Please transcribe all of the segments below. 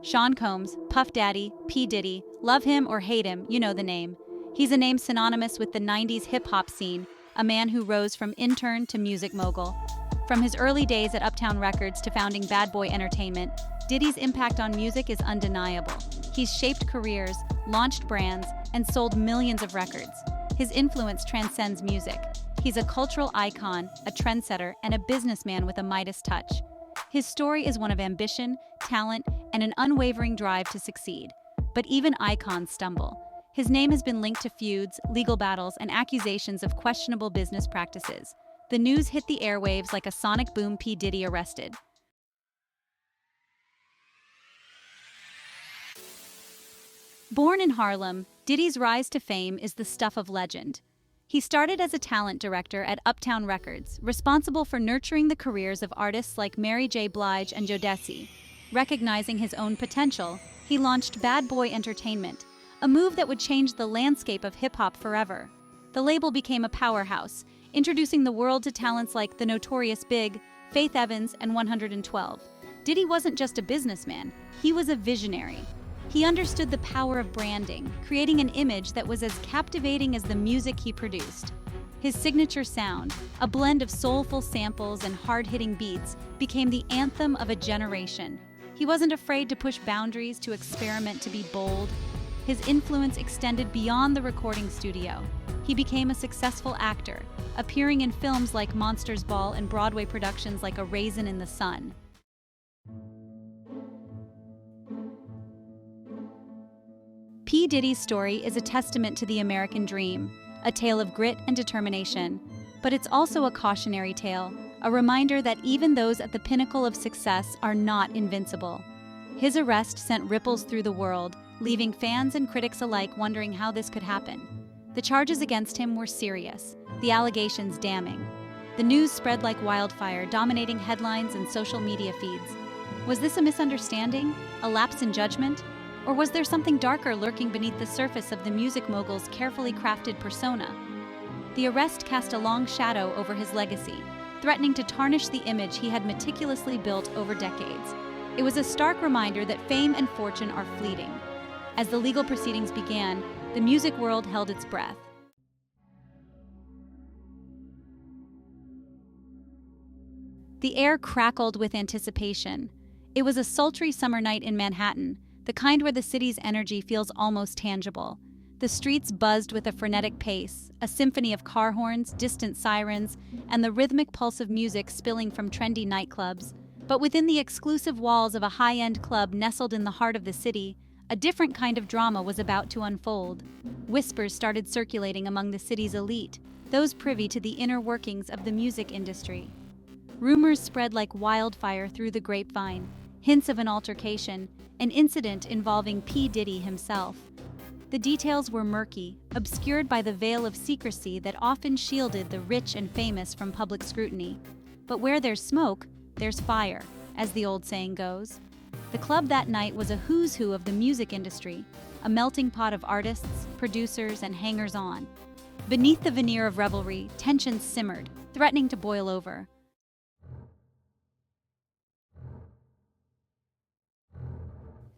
Sean Combs, Puff Daddy, P. Diddy, love him or hate him, you know the name. He's a name synonymous with the 90s hip-hop scene, a man who rose from intern to music mogul. From his early days at Uptown Records to founding Bad Boy Entertainment, Diddy's impact on music is undeniable. He's shaped careers, launched brands, and sold millions of records. His influence transcends music. He's a cultural icon, a trendsetter, and a businessman with a Midas touch. His story is one of ambition, talent, and an unwavering drive to succeed. But even icons stumble. His name has been linked to feuds, legal battles, and accusations of questionable business practices. The news hit the airwaves like a sonic boom. P. Diddy arrested. Born in Harlem, Diddy's rise to fame is the stuff of legend. He started as a talent director at Uptown Records, responsible for nurturing the careers of artists like Mary J. Blige and Jodeci. Recognizing his own potential, he launched Bad Boy Entertainment, a move that would change the landscape of hip-hop forever. The label became a powerhouse, introducing the world to talents like the Notorious Big, Faith Evans, and 112. Diddy wasn't just a businessman, he was a visionary. He understood the power of branding, creating an image that was as captivating as the music he produced. His signature sound, a blend of soulful samples and hard-hitting beats, became the anthem of a generation. He wasn't afraid to push boundaries, to experiment, to be bold. His influence extended beyond the recording studio. He became a successful actor, appearing in films like Monsters Ball and Broadway productions like A Raisin in the Sun. P. Diddy's story is a testament to the American dream, a tale of grit and determination. But it's also a cautionary tale, a reminder that even those at the pinnacle of success are not invincible. His arrest sent ripples through the world, leaving fans and critics alike wondering how this could happen. The charges against him were serious, the allegations damning. The news spread like wildfire, dominating headlines and social media feeds. Was this a misunderstanding? A lapse in judgment? Or was there something darker lurking beneath the surface of the music mogul's carefully crafted persona? The arrest cast a long shadow over his legacy, threatening to tarnish the image he had meticulously built over decades. It was a stark reminder that fame and fortune are fleeting. As the legal proceedings began, the music world held its breath. The air crackled with anticipation. It was a sultry summer night in Manhattan, the kind where the city's energy feels almost tangible. The streets buzzed with a frenetic pace, a symphony of car horns, distant sirens, and the rhythmic pulse of music spilling from trendy nightclubs. But within the exclusive walls of a high-end club nestled in the heart of the city, a different kind of drama was about to unfold. Whispers started circulating among the city's elite, those privy to the inner workings of the music industry. Rumors spread like wildfire through the grapevine, hints of an altercation, an incident involving P. Diddy himself. The details were murky, obscured by the veil of secrecy that often shielded the rich and famous from public scrutiny. But where there's smoke, there's fire, as the old saying goes. The club that night was a who's who of the music industry, a melting pot of artists, producers, and hangers-on. Beneath the veneer of revelry, tensions simmered, threatening to boil over.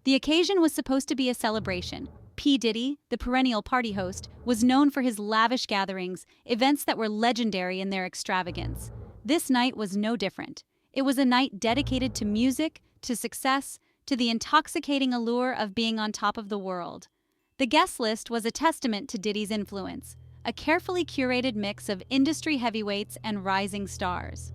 The occasion was supposed to be a celebration. P. Diddy, the perennial party host, was known for his lavish gatherings, events that were legendary in their extravagance. This night was no different. It was a night dedicated to music, to success, to the intoxicating allure of being on top of the world. The guest list was a testament to Diddy's influence, a carefully curated mix of industry heavyweights and rising stars.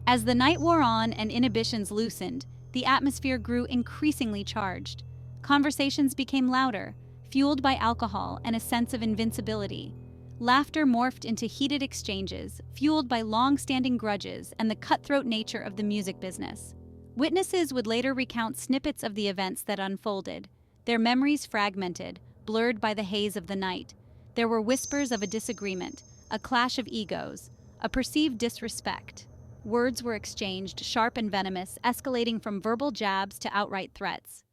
As the night wore on and inhibitions loosened, the atmosphere grew increasingly charged. Conversations became louder, fueled by alcohol and a sense of invincibility. Laughter morphed into heated exchanges, fueled by long-standing grudges and the cutthroat nature of the music business. Witnesses would later recount snippets of the events that unfolded, their memories fragmented, blurred by the haze of the night. There were whispers of a disagreement, a clash of egos, a perceived disrespect. Words were exchanged, sharp and venomous, escalating from verbal jabs to outright threats.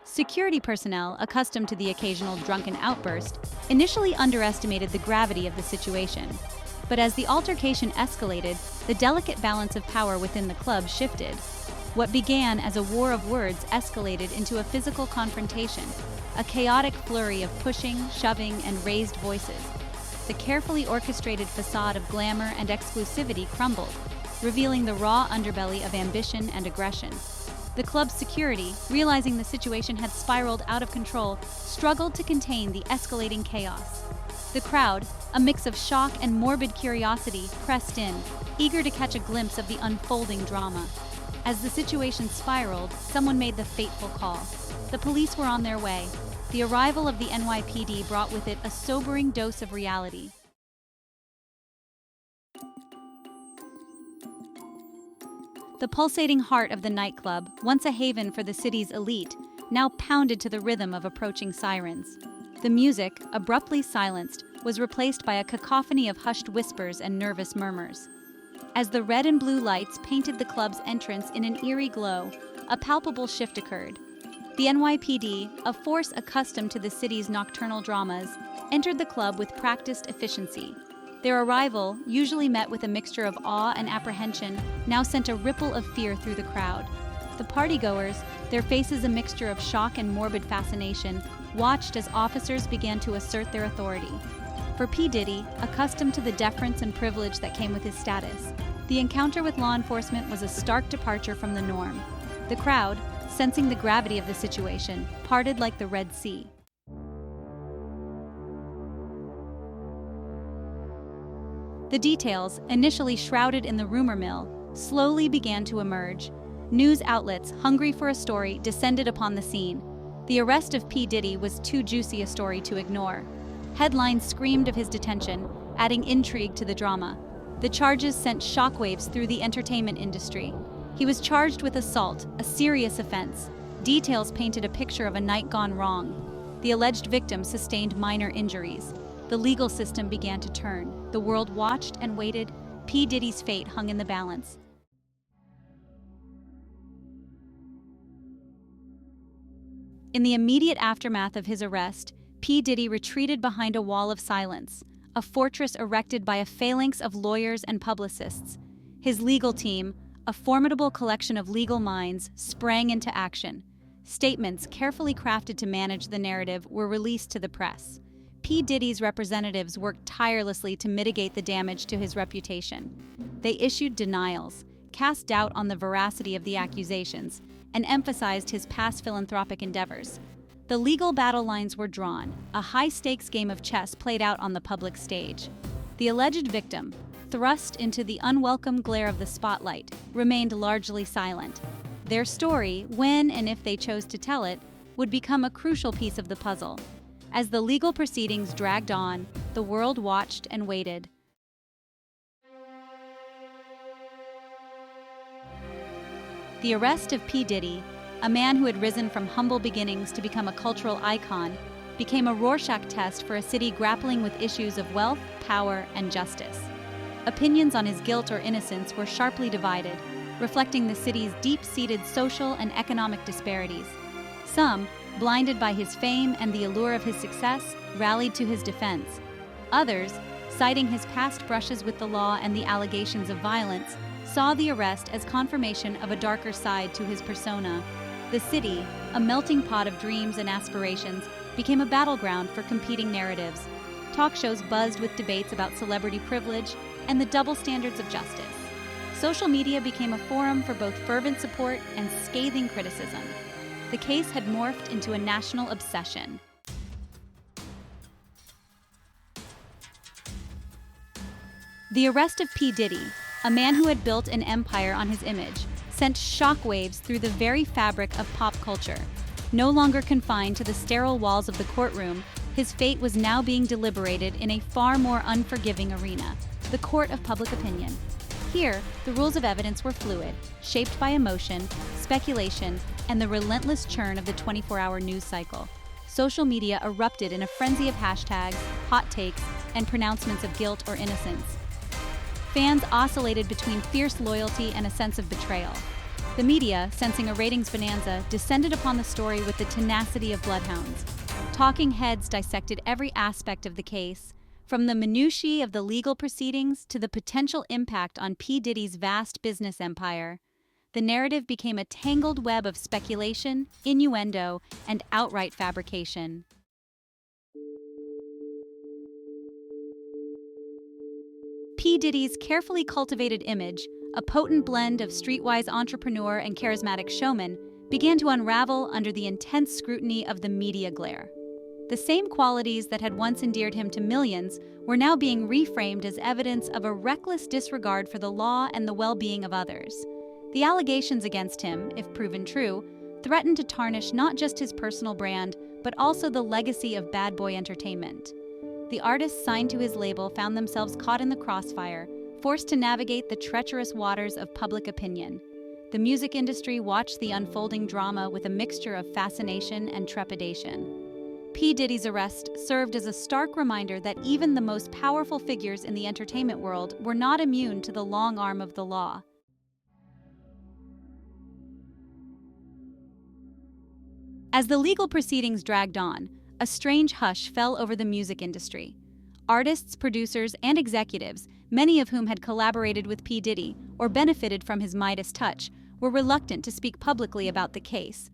Security personnel, accustomed to the occasional drunken outburst, initially underestimated the gravity of the situation. But as the altercation escalated, the delicate balance of power within the club shifted. What began as a war of words escalated into a physical confrontation, a chaotic flurry of pushing, shoving, and raised voices. The carefully orchestrated facade of glamour and exclusivity crumbled, revealing the raw underbelly of ambition and aggression. The club's security, realizing the situation had spiraled out of control, struggled to contain the escalating chaos. The crowd, a mix of shock and morbid curiosity, pressed in, eager to catch a glimpse of the unfolding drama. As the situation spiraled, someone made the fateful call. The police were on their way. The arrival of the NYPD brought with it a sobering dose of reality. The pulsating heart of the nightclub, once a haven for the city's elite, now pounded to the rhythm of approaching sirens. The music, abruptly silenced, was replaced by a cacophony of hushed whispers and nervous murmurs. As the red and blue lights painted the club's entrance in an eerie glow, a palpable shift occurred. The NYPD, a force accustomed to the city's nocturnal dramas, entered the club with practiced efficiency. Their arrival, usually met with a mixture of awe and apprehension, now sent a ripple of fear through the crowd. The partygoers, their faces a mixture of shock and morbid fascination, watched as officers began to assert their authority. For P. Diddy, accustomed to the deference and privilege that came with his status, the encounter with law enforcement was a stark departure from the norm. The crowd, sensing the gravity of the situation, parted like the Red Sea. The details, initially shrouded in the rumor mill, slowly began to emerge. News outlets, hungry for a story, descended upon the scene. The arrest of P. Diddy was too juicy a story to ignore. Headlines screamed of his detention, adding intrigue to the drama. The charges sent shockwaves through the entertainment industry. He was charged with assault, a serious offense. Details painted a picture of a night gone wrong. The alleged victim sustained minor injuries. The legal system began to turn. The world watched and waited. P. Diddy's fate hung in the balance. In the immediate aftermath of his arrest, P. Diddy retreated behind a wall of silence, a fortress erected by a phalanx of lawyers and publicists. His legal team, a formidable collection of legal minds, sprang into action. Statements carefully crafted to manage the narrative were released to the press. P. Diddy's representatives worked tirelessly to mitigate the damage to his reputation. They issued denials, cast doubt on the veracity of the accusations, and emphasized his past philanthropic endeavors. The legal battle lines were drawn, a high-stakes game of chess played out on the public stage. The alleged victim, thrust into the unwelcome glare of the spotlight, remained largely silent. Their story, when and if they chose to tell it, would become a crucial piece of the puzzle. As the legal proceedings dragged on, the world watched and waited. The arrest of P. Diddy, a man who had risen from humble beginnings to become a cultural icon, became a Rorschach test for a city grappling with issues of wealth, power, and justice. Opinions on his guilt or innocence were sharply divided, reflecting the city's deep-seated social and economic disparities. Some, blinded by his fame and the allure of his success, rallied to his defense. Others, citing his past brushes with the law and the allegations of violence, saw the arrest as confirmation of a darker side to his persona. The city, a melting pot of dreams and aspirations, became a battleground for competing narratives. Talk shows buzzed with debates about celebrity privilege and the double standards of justice. Social media became a forum for both fervent support and scathing criticism. The case had morphed into a national obsession. The arrest of P. Diddy, a man who had built an empire on his image, sent shockwaves through the very fabric of pop culture. No longer confined to the sterile walls of the courtroom, his fate was now being deliberated in a far more unforgiving arena, the court of public opinion. Here, the rules of evidence were fluid, shaped by emotion, speculation, and the relentless churn of the 24-hour news cycle. Social media erupted in a frenzy of hashtags, hot takes, and pronouncements of guilt or innocence. Fans oscillated between fierce loyalty and a sense of betrayal. The media, sensing a ratings bonanza, descended upon the story with the tenacity of bloodhounds. Talking heads dissected every aspect of the case, From the minutiae of the legal proceedings to the potential impact on P. Diddy's vast business empire, the narrative became a tangled web of speculation, innuendo, and outright fabrication. P. Diddy's carefully cultivated image, a potent blend of streetwise entrepreneur and charismatic showman, began to unravel under the intense scrutiny of the media glare. The same qualities that had once endeared him to millions were now being reframed as evidence of a reckless disregard for the law and the well-being of others. The allegations against him, if proven true, threatened to tarnish not just his personal brand, but also the legacy of bad boy entertainment. The artists signed to his label found themselves caught in the crossfire, forced to navigate the treacherous waters of public opinion. The music industry watched the unfolding drama with a mixture of fascination and trepidation. P. Diddy's arrest served as a stark reminder that even the most powerful figures in the entertainment world were not immune to the long arm of the law. As the legal proceedings dragged on, a strange hush fell over the music industry. Artists, producers, and executives, many of whom had collaborated with P. Diddy or benefited from his Midas touch, were reluctant to speak publicly about the case.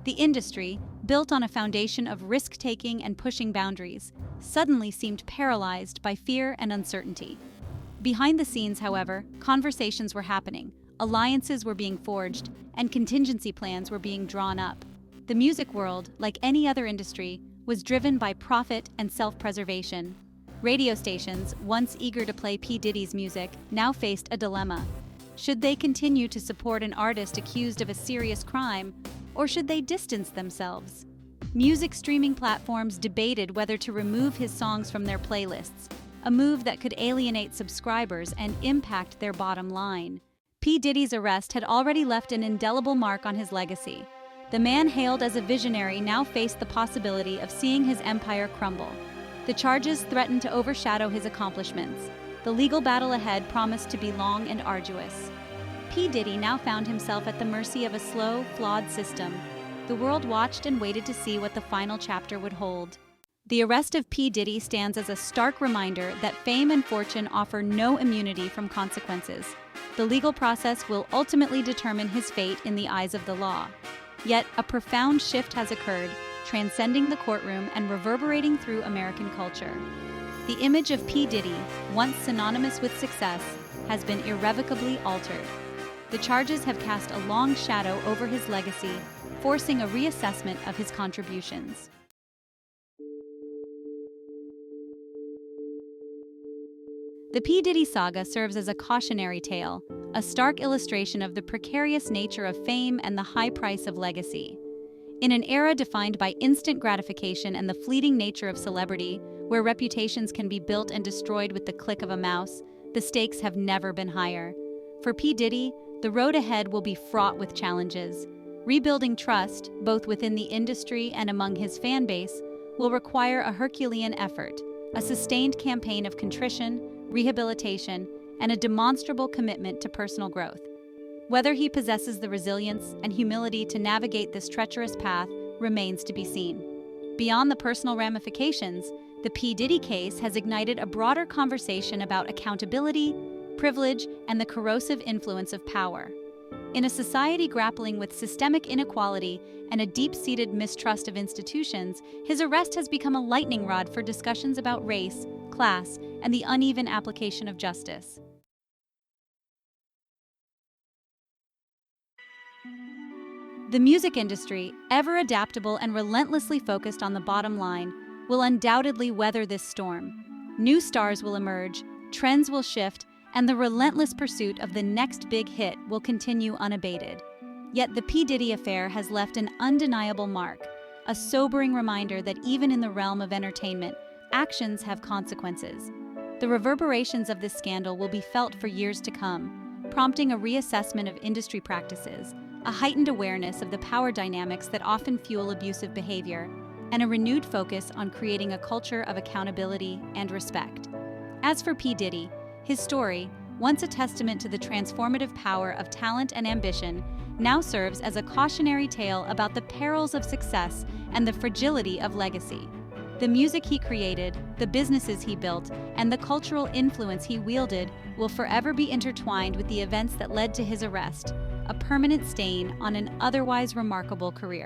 The industry, built on a foundation of risk-taking and pushing boundaries, suddenly seemed paralyzed by fear and uncertainty. Behind the scenes, however, conversations were happening, alliances were being forged, and contingency plans were being drawn up. The music world, like any other industry, was driven by profit and self-preservation. Radio stations, once eager to play P. Diddy's music, now faced a dilemma. Should they continue to support an artist accused of a serious crime, or should they distance themselves? Music streaming platforms debated whether to remove his songs from their playlists, a move that could alienate subscribers and impact their bottom line. P. Diddy's arrest had already left an indelible mark on his legacy. The man hailed as a visionary now faced the possibility of seeing his empire crumble. The charges threatened to overshadow his accomplishments. The legal battle ahead promised to be long and arduous. P. Diddy now found himself at the mercy of a slow, flawed system. The world watched and waited to see what the final chapter would hold. The arrest of P. Diddy stands as a stark reminder that fame and fortune offer no immunity from consequences. The legal process will ultimately determine his fate in the eyes of the law. Yet, a profound shift has occurred, transcending the courtroom and reverberating through American culture. The image of P. Diddy, once synonymous with success, has been irrevocably altered. The charges have cast a long shadow over his legacy, forcing a reassessment of his contributions. The P. Diddy saga serves as a cautionary tale, a stark illustration of the precarious nature of fame and the high price of legacy. In an era defined by instant gratification and the fleeting nature of celebrity, where reputations can be built and destroyed with the click of a mouse, the stakes have never been higher. For P. Diddy, the road ahead will be fraught with challenges. Rebuilding trust, both within the industry and among his fan base, will require a Herculean effort, a sustained campaign of contrition, rehabilitation, and a demonstrable commitment to personal growth. Whether he possesses the resilience and humility to navigate this treacherous path remains to be seen. Beyond the personal ramifications, the P. Diddy case has ignited a broader conversation about accountability, privilege, and the corrosive influence of power. In a society grappling with systemic inequality and a deep-seated mistrust of institutions, his arrest has become a lightning rod for discussions about race, class, and the uneven application of justice. The music industry, ever adaptable and relentlessly focused on the bottom line, will undoubtedly weather this storm. New stars will emerge, trends will shift, and the relentless pursuit of the next big hit will continue unabated. Yet the P. Diddy affair has left an undeniable mark, a sobering reminder that even in the realm of entertainment, actions have consequences. The reverberations of this scandal will be felt for years to come, prompting a reassessment of industry practices, a heightened awareness of the power dynamics that often fuel abusive behavior, and a renewed focus on creating a culture of accountability and respect. As for P. Diddy, his story, once a testament to the transformative power of talent and ambition, now serves as a cautionary tale about the perils of success and the fragility of legacy. The music he created, the businesses he built, and the cultural influence he wielded will forever be intertwined with the events that led to his arrest, a permanent stain on an otherwise remarkable career.